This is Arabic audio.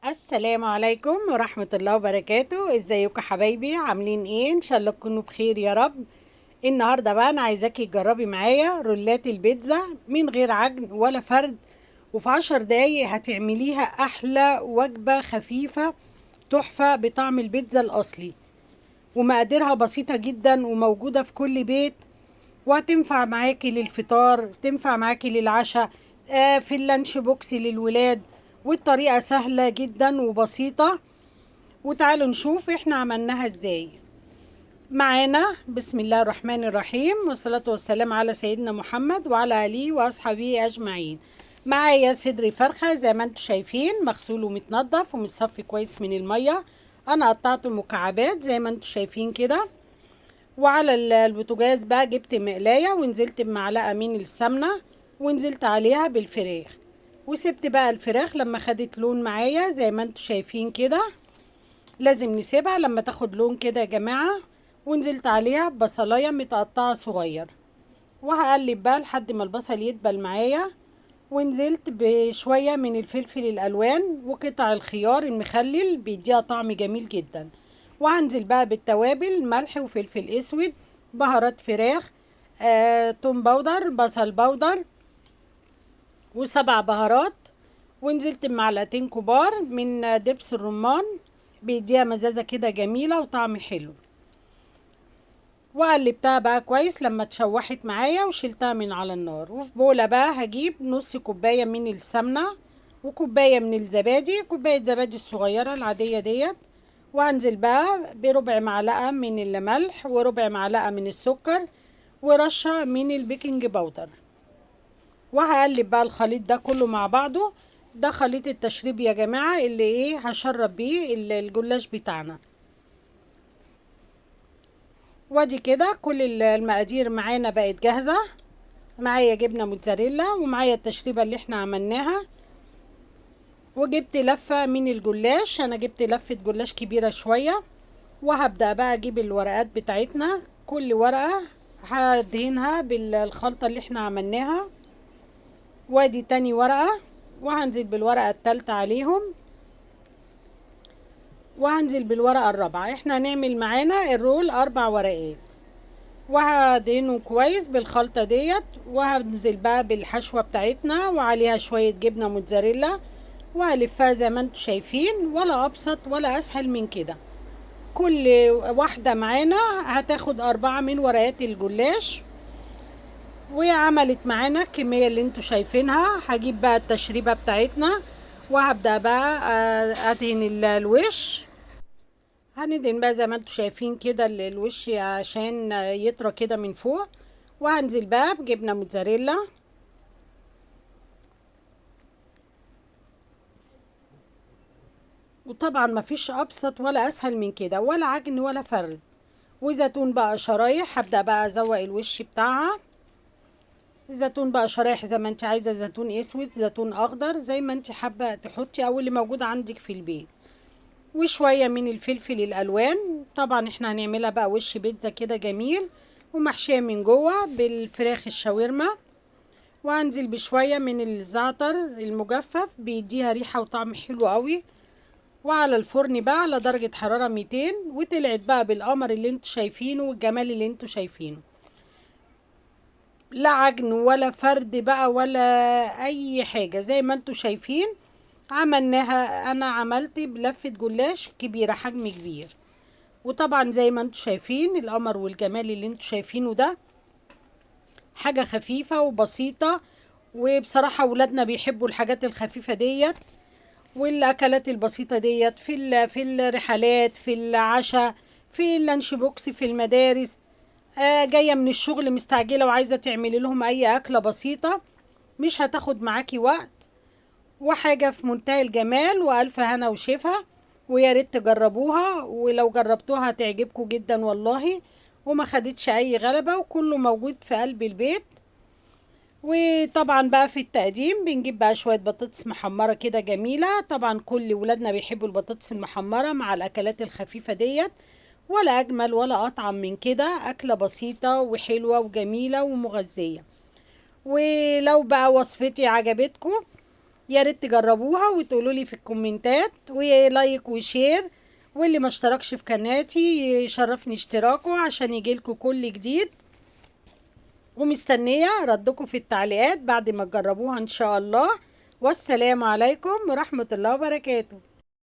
السلام عليكم ورحمة الله وبركاته. ازيكم حبايبي؟ عاملين ايه؟ ان شاء الله تكونوا بخير يا رب. النهاردة بقى انا عايزاكي تجربي معايا رولات البيتزا من غير عجن ولا فرد، وفي 10 دقايق هتعمليها احلى وجبة خفيفة تحفة بطعم البيتزا الاصلي. ومقاديرها بسيطة جدا وموجودة في كل بيت، وهتنفع معاكي للفطار، تنفع معاكي للعشاء، في اللانش بوكس للولاد. والطريقة سهلة جدا وبسيطة. وتعالوا نشوف احنا عملناها ازاي. معانا بسم الله الرحمن الرحيم، والصلاة والسلام على سيدنا محمد وعلى آله وأصحابه أجمعين. معايا صدر فرخة زي ما انتم شايفين، مغسول ومتنضف ومتصفي كويس من المية. أنا قطعته مكعبات زي ما انتم شايفين كده. وعلى البوتاجاز بقى جبت مقلاية ونزلت بمعلقة من السمنة، ونزلت عليها بالفراخ، وسبت بقى الفراخ لما خدت لون معايا زي ما انتم شايفين كده. لازم نسيبها لما تاخد لون كده يا جماعة. ونزلت عليها ببصلاية متقطعة صغير، وهقلب بقى لحد ما البصل يدبل معايا. ونزلت بشوية من الفلفل الألوان وقطع الخيار المخلل بيديها طعم جميل جدا. وهنزل بقى بالتوابل، ملح وفلفل اسود، بهارات فراخ، توم باودر، بصل باودر، وسبع بهارات. ونزلت بمعلقتين كبار من دبس الرمان، بيديها مزازة كده جميلة وطعم حلو. وقلبتها بقى كويس لما اتشوحت معايا وشلتها من على النار. وفي بولة بقى هجيب نص كوباية من السمنة، وكوباية من الزبادي، كوباية زبادي الصغيرة العادية ديت. وانزل بقى بربع معلقة من الملح وربع معلقة من السكر ورشة من البيكنج باودر. وهقلب بقى الخليط ده كله مع بعضه. ده خليط التشريب يا جماعة اللي ايه هشرب بيه الجلاش بتاعنا. وادي كده كل المقادير معانا بقت جاهزة. معايا جبنة موتزاريلا ومعايا التشريبة اللي احنا عملناها. وجبت لفة من الجلاش، انا جبت لفة جلاش كبيرة شوية. وهبدأ بقى اجيب الورقات بتاعتنا، كل ورقة هدهنها بالخلطة اللي احنا عملناها. وادي تاني ورقة، وهنزل بالورقة التالتة عليهم، وهنزل بالورقة الرابعة. احنا هنعمل معانا الرول 4 ورقات. وهدهنه كويس بالخلطة ديت، وهنزل بقى بالحشوة بتاعتنا وعليها شوية جبنة موتزاريلا، وهلفها زي ما انتم شايفين. ولا ابسط ولا اسهل من كده. كل واحدة معانا هتاخد 4 من ورقات الجلاش. وعملت معانا الكمية اللي انتوا شايفينها. هجيب بقى التشريبة بتاعتنا، وهبدأ بقى ادهن الوش. هندهن بقى زي ما انتوا شايفين كده الوش عشان يطرى كده من فوق. وهنزل بقى بجبنة موتزاريلا. وطبعا مفيش ابسط ولا اسهل من كده، ولا عجن ولا فرد. وزيتون بقى شرايح، هبدأ بقى ازوق الوش بتاعها. الزيتون بقى شرايح زي ما انت عايزة، زيتون اسود، زيتون اخضر، زي ما انت حابة تحطي او اللي موجود عندك في البيت. وشوية من الفلفل الالوان. طبعا احنا هنعملها بقى وش بيتزا كده جميل، ومحشية من جوه بالفراخ الشاورما. وهنزل بشوية من الزعتر المجفف، بيديها ريحة وطعم حلو قوي. وعلى الفرن بقى على درجة حرارة 200، وطلعت بقى بالقمر اللي انتوا شايفينه والجمال اللي انتوا شايفينه. لا عجن ولا فرد بقى ولا اي حاجة، زي ما انتوا شايفين عملناها. انا عملت بلفة جلاش كبيرة، حجم كبير. وطبعا زي ما انتوا شايفين القمر والجمال اللي انتوا شايفينه ده، حاجة خفيفة وبسيطة. وبصراحة ولادنا بيحبوا الحاجات الخفيفة ديت والاكلات البسيطة ديت في الرحلات، في العشاء، في اللانش بوكس، في المدارس. جاية من الشغل مستعجلة وعايزة تعملي لهم اي اكلة بسيطة، مش هتاخد معاكي وقت، وحاجة في منتهى الجمال والف هنا وشفا. ويا ريت تجربوها، ولو جربتوها هتعجبكم جدا والله. وما خدتش اي غلبة، وكله موجود في قلب البيت. وطبعا بقى في التقديم بنجيب بقى شوية بطاطس محمرة كده جميلة. طبعا كل ولادنا بيحبوا البطاطس المحمرة مع الأكلات الخفيفة ديت. ولا أجمل ولا أطعم من كده، أكلة بسيطة وحلوة وجميلة ومغذية. ولو بقى وصفتي عجبتكم يا ريت تجربوها وتقولوا لي في الكومنتات، ولايك وشير. واللي ما اشتركش في قناتي يشرفني اشتراكه عشان يجيلكوا كل جديد. ومستنية ردكم في التعليقات بعد ما تجربوها ان شاء الله. والسلام عليكم ورحمة الله وبركاته.